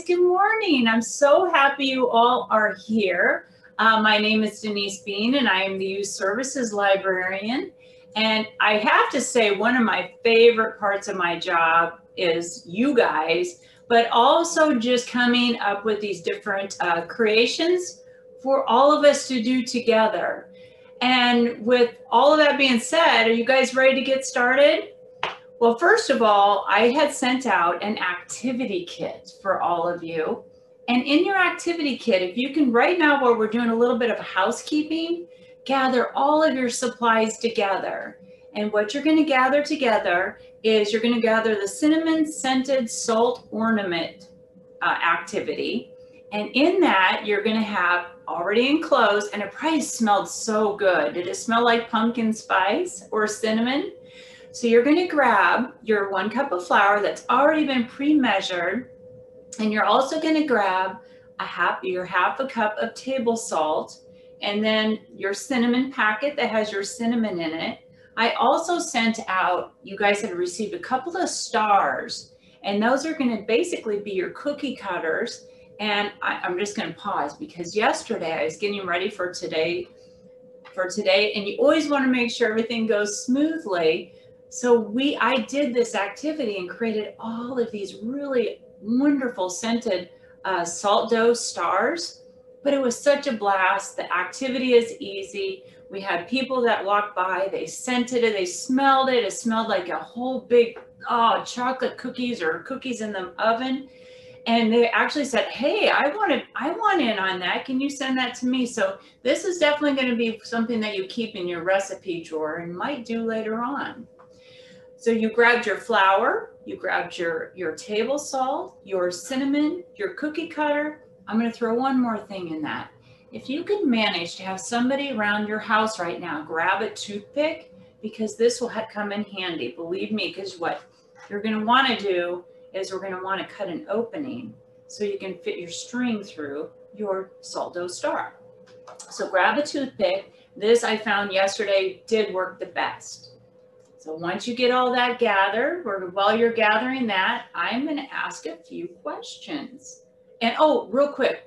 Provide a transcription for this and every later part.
good morning. I'm so happy you all are here. My name is Denise Bean and I am the Youth Services Librarian. And I have to say one of my favorite parts of my job is you guys, but also just coming up with these different creations for all of us to do together. And with all of that being said, are you guys ready to get started? Well, first of all, I had sent out an activity kit for all of you. And in your activity kit, if you can, right now while we're doing a little bit of housekeeping, gather all of your supplies together. And what you're going to gather together is you're going to gather the cinnamon scented salt ornament activity. And in that, you're going to have already enclosed, and it probably smelled so good. Did it smell like pumpkin spice or cinnamon? So you're going to grab your 1 cup of flour that's already been pre-measured, and you're also going to grab your half a cup of table salt, and then your cinnamon packet that has your cinnamon in it. I also sent out, you guys have received a couple of stars, and those are going to basically be your cookie cutters. And I'm just going to pause because yesterday I was getting ready for today, and you always want to make sure everything goes smoothly. So I did this activity and created all of these really wonderful scented salt dough stars, but it was such a blast. The activity is easy. We had people that walked by, they scented it, they smelled it. It smelled like a whole big chocolate cookies or cookies in the oven. And they actually said, hey, I want in on that. Can you send that to me? So this is definitely going to be something that you keep in your recipe drawer and might do later on. So you grabbed your flour, you grabbed your table salt, your cinnamon, your cookie cutter. I'm going to throw one more thing in that. If you can manage to have somebody around your house right now, grab a toothpick, because this will come in handy. Believe me, because what you're going to want to do is we're going to want to cut an opening so you can fit your string through your salt dough star. So grab a toothpick. This I found yesterday did work the best. So once you get all that gathered, while you're gathering that, I'm going to ask a few questions. And real quick.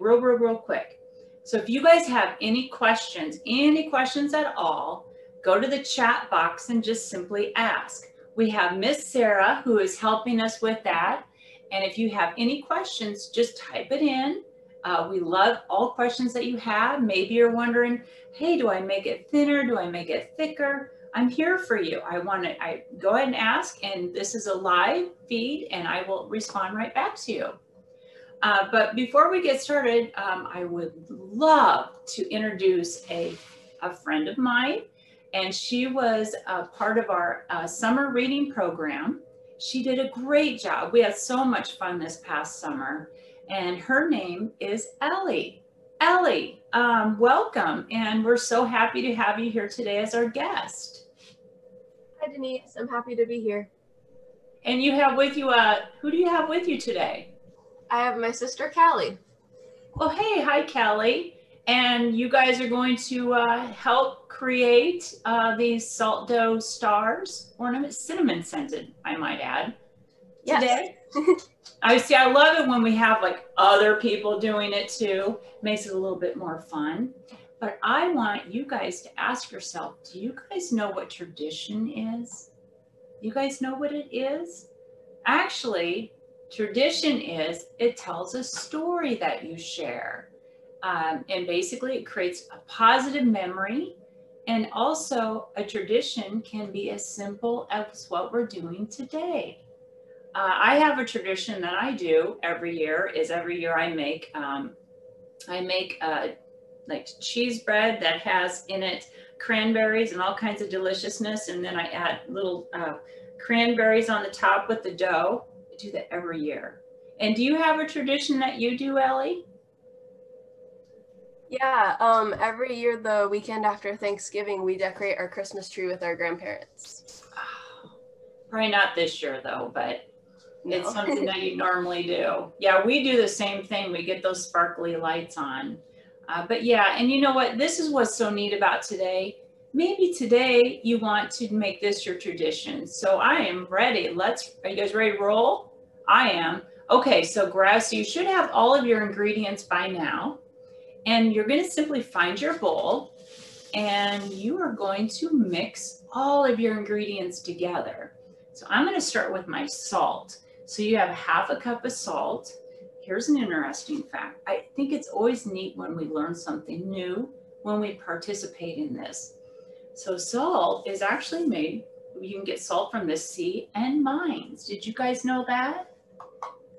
So if you guys have any questions at all, go to the chat box and just simply ask. We have Miss Sarah who is helping us with that. And if you have any questions, just type it in. We love all questions that you have. Maybe you're wondering, hey, do I make it thinner? Do I make it thicker? I'm here for you. I go ahead and ask, and this is a live feed and I will respond right back to you. But before we get started, I would love to introduce a friend of mine. And she was a part of our summer reading program. She did a great job. We had so much fun this past summer. And her name is Ellie. Ellie, welcome. And we're so happy to have you here today as our guest. Hi, Denise. I'm happy to be here. And you have with you, who do you have with you today? I have my sister, Callie. Well, hey, hi, Callie. And you guys are going to help create these salt dough stars, ornaments, cinnamon scented, I might add, today. Yes. I love it when we have like other people doing it too. Makes it a little bit more fun. But I want you guys to ask yourself, do you guys know what tradition is? You guys know what it is? Actually, tradition is, it tells a story that you share. And basically it creates a positive memory. And also a tradition can be as simple as what we're doing today. I have a tradition that I do every year I make like cheese bread that has in it cranberries and all kinds of deliciousness. And then I add little cranberries on the top with the dough. I do that every year. And do you have a tradition that you do, Ellie? Yeah, every year the weekend after Thanksgiving, we decorate our Christmas tree with our grandparents. Oh, probably not this year though, but no. It's something that you normally do. Yeah, we do the same thing. We get those sparkly lights on. But yeah, and you know what? This is what's so neat about today. Maybe today you want to make this your tradition. So I am ready. Are you guys ready to roll? I am. Okay, so you should have all of your ingredients by now. And you're going to simply find your bowl and you are going to mix all of your ingredients together. So I'm going to start with my salt. So you have 1/2 cup of salt. Here's an interesting fact. I think it's always neat when we learn something new when we participate in this. So salt is actually made, you can get salt from the sea and mines. Did you guys know that?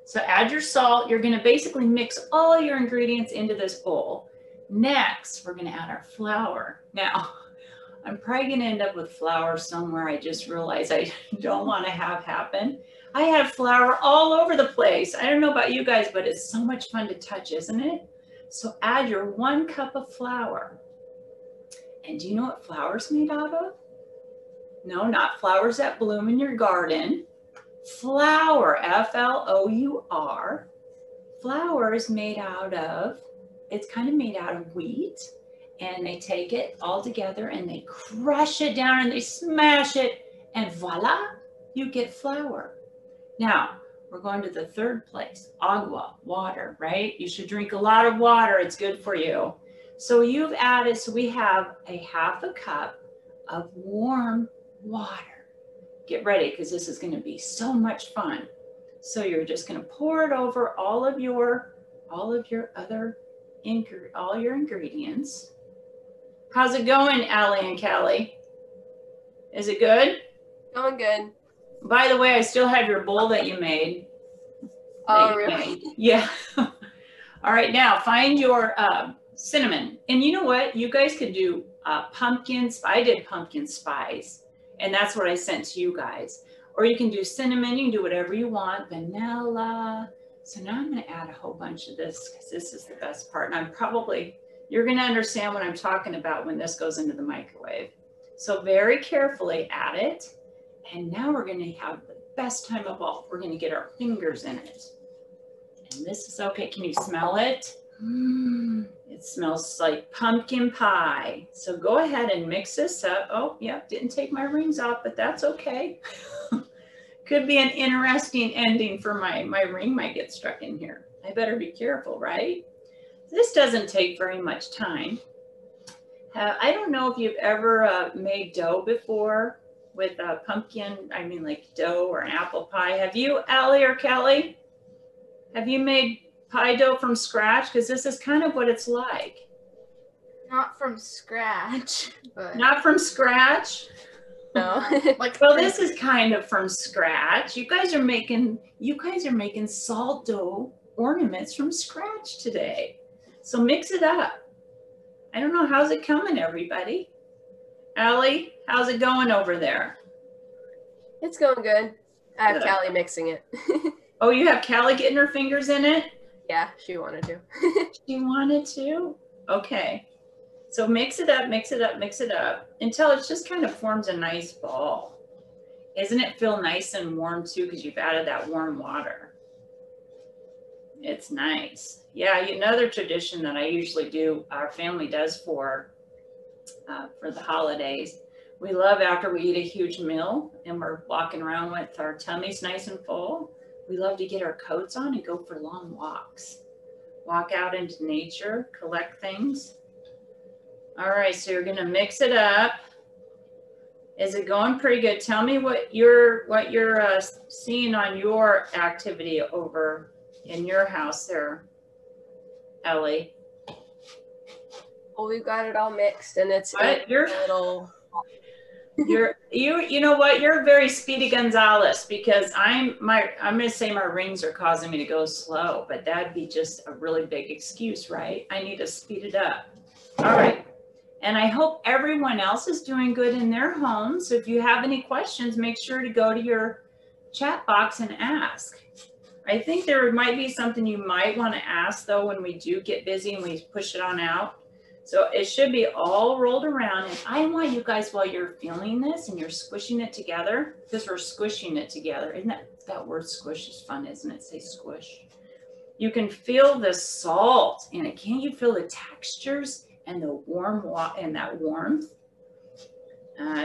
So add your salt. You're going to basically mix all your ingredients into this bowl. Next, we're going to add our flour. Now, I'm probably going to end up with flour somewhere. I just realized I don't want to have happen. I have flour all over the place. I don't know about you guys, but it's so much fun to touch, isn't it? So add your 1 cup of flour. And do you know what flour is made out of? No, not flowers that bloom in your garden. Flour, F-L-O-U-R. Flour is made out of, it's kind of made out of wheat. And they take it all together and they crush it down and they smash it. And voila, you get flour. Now, we're going to the 3rd place, agua, water, right? You should drink a lot of water. It's good for you. So you've added, so we have 1/2 cup of warm water. Get ready because this is going to be so much fun. So you're just going to pour it over all your ingredients. How's it going, Ellie and Kelly? Is it good? Going good. By the way, I still have your bowl that you made. Oh, really? Yeah. All right, now find your cinnamon. And you know what? You guys could do pumpkins. I did pumpkin spice, and that's what I sent to you guys. Or you can do cinnamon. You can do whatever you want. Vanilla. So now I'm going to add a whole bunch of this because this is the best part. And you're going to understand what I'm talking about when this goes into the microwave. So very carefully add it. And now we're going to have the best time of all. We're going to get our fingers in it. And this is okay. Can you smell it? It smells like pumpkin pie. So go ahead and mix this up. Oh, yeah, didn't take my rings off, but that's okay. Could be an interesting ending for my ring might get stuck in here. I better be careful, right? This doesn't take very much time. I don't know if you've ever made dough before with pumpkin, like dough or an apple pie. Have you, Ellie or Kelly? Have you made pie dough from scratch? Because this is kind of what it's like. Not from scratch. But... Not from scratch? No. Well, this is kind of from scratch. You guys are making salt dough ornaments from scratch today. So mix it up. I don't know, how's it coming, everybody? Ellie, how's it going over there? It's going good. I have Callie mixing it. Oh, you have Callie getting her fingers in it? Yeah, she wanted to. She wanted to? Okay. So mix it up, mix it up, mix it up until it just kind of forms a nice ball. Isn't it feel nice and warm too because you've added that warm water? It's nice. Yeah, another tradition that I usually do, our family does for the holidays. We love after we eat a huge meal and we're walking around with our tummies nice and full, we love to get our coats on and go for long walks. Walk out into nature, collect things. All right, so you're gonna mix it up. Is it going pretty good? Tell me what you're seeing on your activity over in your house there, Ellie. Well, we've got it all mixed, and it's What? a little. You know what? You're very Speedy Gonzalez because I'm gonna say my rings are causing me to go slow, but that'd be just a really big excuse, right? I need to speed it up. All right. And I hope everyone else is doing good in their homes. So if you have any questions, make sure to go to your chat box and ask. I think there might be something you might want to ask though when we do get busy and we push it on out. So it should be all rolled around. And I want you guys, while you're feeling this and you're squishing it together, because we're squishing it together. Isn't that word squish is fun, isn't it? Say squish. You can feel the salt in it. Can't you feel the textures and the and that warmth?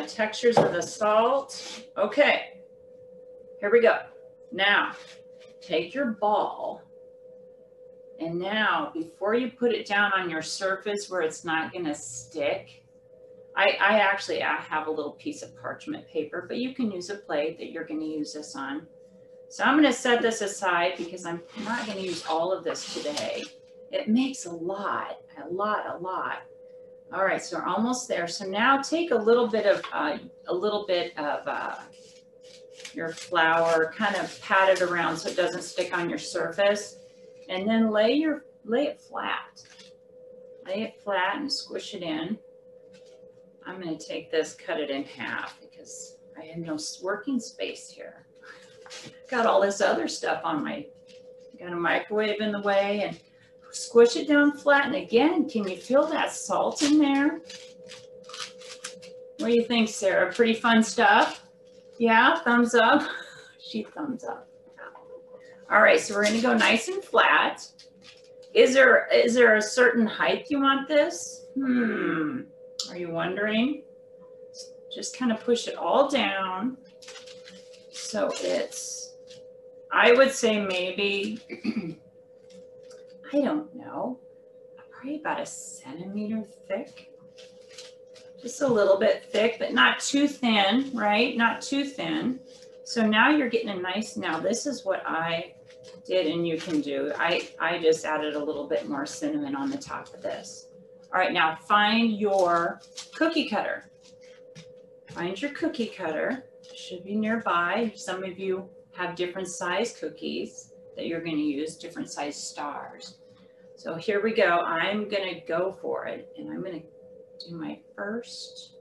Textures of the salt. Okay, here we go. Now, take your ball, and now before you put it down on your surface where it's not gonna stick, I actually have a little piece of parchment paper, but you can use a plate that you're gonna use this on. So I'm gonna set this aside because I'm not gonna use all of this today. It makes a lot. All right, so we're almost there. So now take a little bit of your flour, kind of pat it around so it doesn't stick on your surface, and then lay it flat. Lay it flat and squish it in. I'm going to take this, cut it in half because I have no working space here. Got all this other stuff on got a microwave in the way, and squish it down flat. And again, can you feel that salt in there? What do you think, Sarah? Pretty fun stuff? Yeah, thumbs up. She thumbs up. All right, so we're going to go nice and flat. Is there a certain height you want this? Are you wondering? Just kind of push it all down. So it's, I would say maybe, I don't know, probably about 1 centimeter thick. Just a little bit thick, but not too thin, right? Not too thin. So now you're getting a nice, now this is what I did and you can do. I just added a little bit more cinnamon on the top of this. All right, now find your cookie cutter. Find your cookie cutter. It should be nearby. Some of you have different size cookies that you're going to use, different size stars. So here we go. I'm going to go for it, and I'm going to do my first.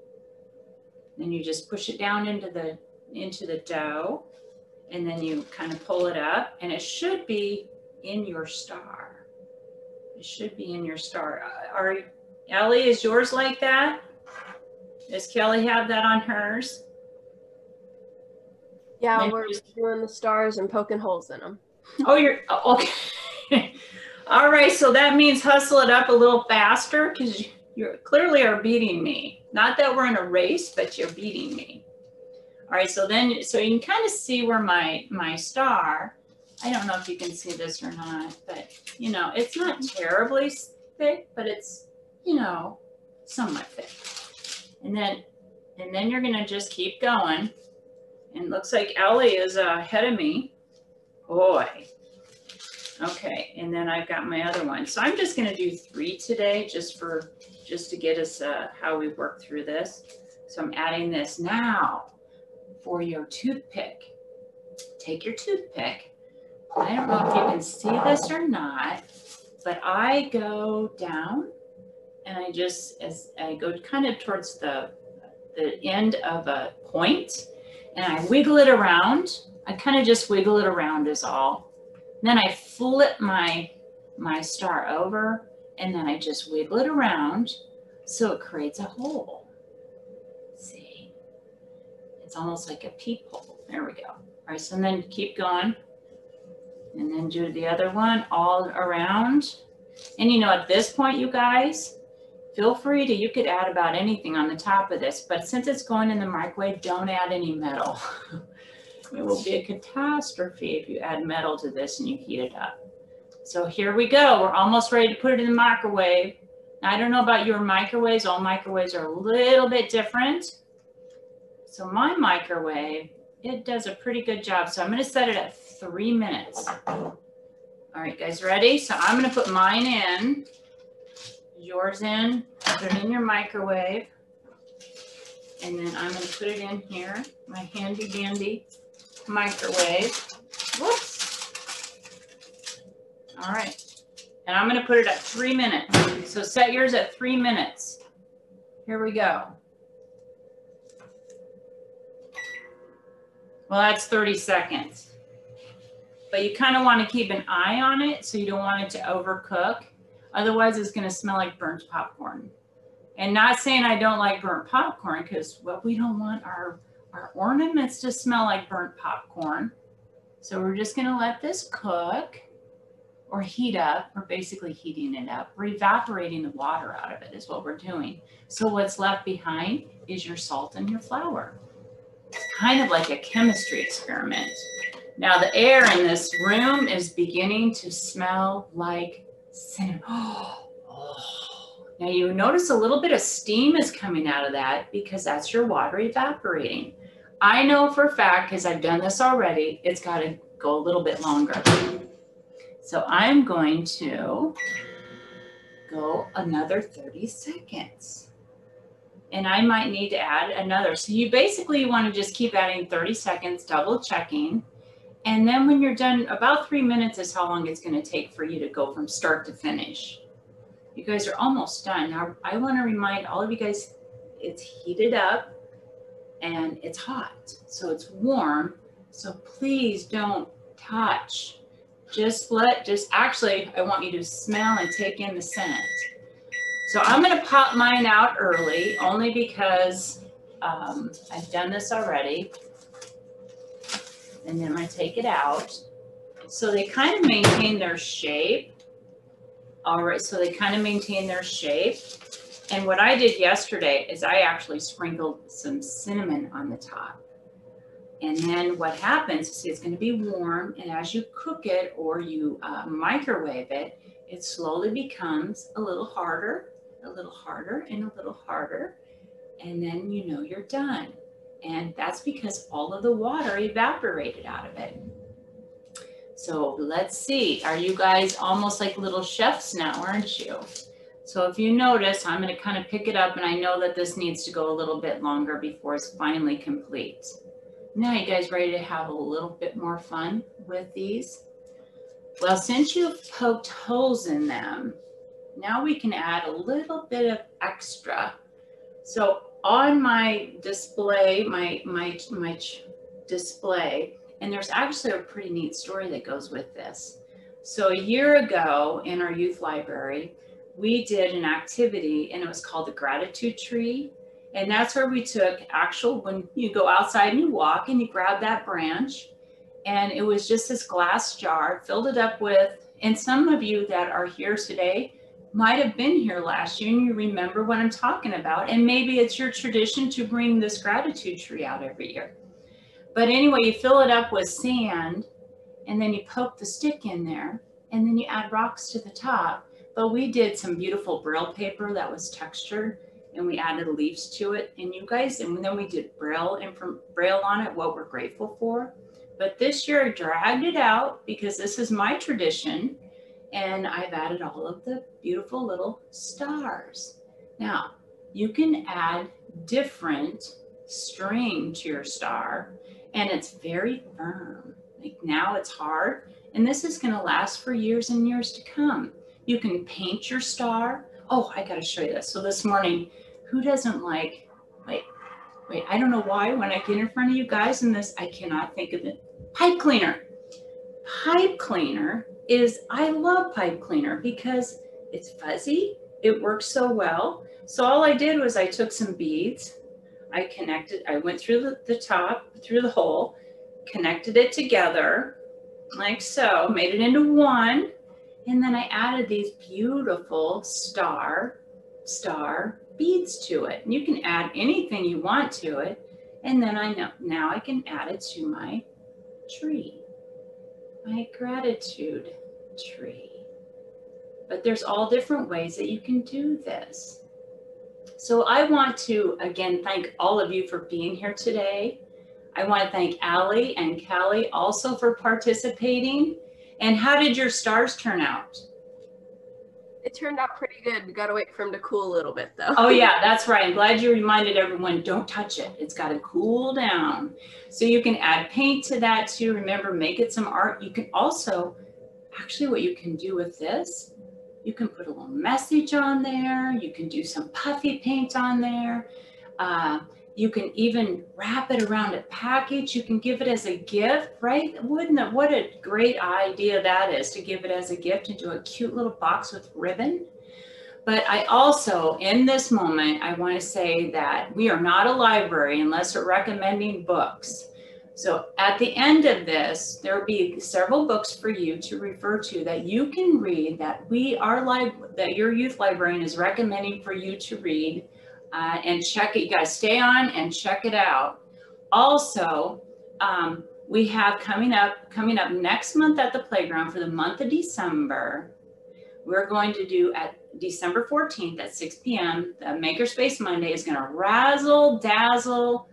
Then you just push it down into the dough, and then you kind of pull it up, and it should be in your star. It should be in your star. Ellie, is yours like that? Does Kelly have that on hers? Yeah, we're doing the stars and poking holes in them. Oh, you're okay. All right, so that means hustle it up a little faster because you clearly are beating me. Not that we're in a race, but you're beating me. All right, so you can kind of see where my star, I don't know if you can see this or not, but you know, it's not terribly thick, but it's, you know, somewhat thick. And then you're gonna just keep going. And it looks like Ellie is ahead of me. Boy. Okay, and then I've got my other one. So I'm just gonna do 3 today just to get us how we work through this. So I'm adding this now for your toothpick. Take your toothpick. I don't know if you can see this or not, but I go down and as I go kind of towards the end of a point, and I wiggle it around. I kind of just wiggle it around is all. And then I flip my star over, and then I just wiggle it around so it creates a hole. See? It's almost like a peephole. There we go. All right, so then keep going. And then do the other one all around. And you know, at this point, you guys, feel free to, you could add about anything on the top of this, but since it's going in the microwave, don't add any metal. It will be a catastrophe if you add metal to this and you heat it up. So here we go. We're almost ready to put it in the microwave. Now, I don't know about your microwaves. All microwaves are a little bit different. So my microwave, it does a pretty good job. So I'm going to set it at 3 minutes. All right, guys, ready? So I'm going to put mine in. Yours in, put it in your microwave, and then I'm going to put it in here, my handy dandy microwave. Whoops. All right, and I'm going to put it at 3 minutes. So set yours at 3 minutes. Here we go. Well, that's 30 seconds. But you kind of want to keep an eye on it so you don't want it to overcook. Otherwise, it's going to smell like burnt popcorn. And not saying I don't like burnt popcorn, because well, we don't want our ornaments to smell like burnt popcorn. So we're just going to let this cook or heat up. We're basically heating it up. We're evaporating the water out of it is what we're doing. So what's left behind is your salt and your flour. It's kind of like a chemistry experiment. Now the air in this room is beginning to smell like cinnamon. Now you notice a little bit of steam is coming out of that because that's your water evaporating. I know for a fact, because I've done this already, it's got to go a little bit longer. So I'm going to go another 30 seconds. And I might need to add another. So you basically want to just keep adding 30 seconds, double checking. And then when you're done, about 3 minutes is how long it's going to take for you to go from start to finish. You guys are almost done. Now, I want to remind all of you guys, it's heated up and it's hot. So it's warm. So please don't touch. Actually, I want you to smell and take in the scent. So I'm going to pop mine out early only because I've done this already. And then I take it out. So they kind of maintain their shape. All right, so they kind of maintain their shape. And what I did yesterday is I actually sprinkled some cinnamon on the top. And then what happens, see, it's going to be warm. And as you cook it or you microwave it, it slowly becomes a little harder, and a little harder. And then you know you're done. And that's because all of the water evaporated out of it. So let's see, are you guys almost like little chefs now, aren't you? So if you notice, I'm going to kind of pick it up, and I know that this needs to go a little bit longer before it's finally complete. Now you guys ready to have a little bit more fun with these? Well, since you've poked holes in them, now we can add a little bit of extra. So on my display, my display, and there's actually a pretty neat story that goes with this. So a year ago in our youth library, we did an activity and it was called the gratitude tree. And that's where we took when you go outside and you walk and you grab that branch, and it was just this glass jar, filled it up with, and some of you that are here today might have been here last year and you remember what I'm talking about. And maybe it's your tradition to bring this gratitude tree out every year. But anyway, you fill it up with sand and then you poke the stick in there and then you add rocks to the top. But we did some beautiful Braille paper that was textured and we added leaves to it. And you guys, and then we did Braille on it, what we're grateful for. But this year I dragged it out because this is my tradition. And I've added all of the beautiful little stars. Now, you can add different string to your star, and it's very firm. Like now it's hard, and this is gonna last for years and years to come. You can paint your star. Oh, I gotta show you this. So this morning, who doesn't like, wait, I don't know why when I get in front of you guys in this, I cannot think of it. Pipe cleaner. Pipe cleaner I love pipe cleaner because it's fuzzy, it works so well. So all I did was I took some beads, I went through the top, through the hole, connected it together like so, made it into one, and then I added these beautiful star beads to it. And you can add anything you want to it, and then I know now I can add it to my tree. My gratitude tree. But there's all different ways that you can do this. So I want to again thank all of you for being here today. I want to thank Ellie and Kelly also for participating. And how did your stars turn out? It turned out pretty good. We got to wait for them to cool a little bit though. Oh yeah, that's right. I'm glad you reminded everyone, don't touch it. It's got to cool down. So you can add paint to that too. Remember, make it some art. You can also, actually what you can do with this, you can put a little message on there. You can do some puffy paint on there. You can even wrap it around a package. You can give it as a gift, right? What a great idea that is, to give it as a gift into a cute little box with ribbon. But I also, in this moment, I want to say that we are not a library unless we're recommending books. So at the end of this, there will be several books for you to refer to that you can read that that your youth librarian is recommending for you to read. And check it. You guys stay on and check it out. Also, we have coming up next month at the playground for the month of December. We're going to do at December 14th at 6 p.m. The Makerspace Monday is going to razzle dazzle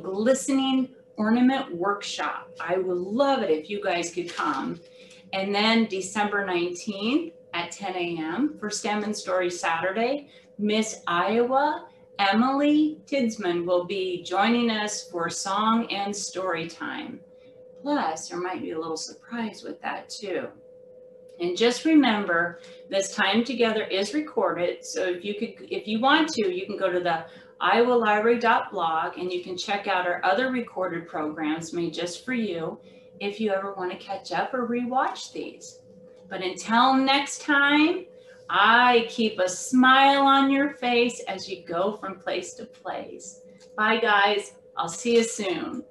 glistening ornament workshop. I would love it if you guys could come. And then December 19th at 10 a.m. for STEM and Story Saturday, Miss Iowa Emily Tidsman will be joining us for song and story time. Plus, there might be a little surprise with that too. And just remember, this time together is recorded. So if you want to, you can go to the iowalibrary.blog and you can check out our other recorded programs made just for you if you ever want to catch up or rewatch these. But until next time, I keep a smile on your face as you go from place to place. Bye guys, I'll see you soon.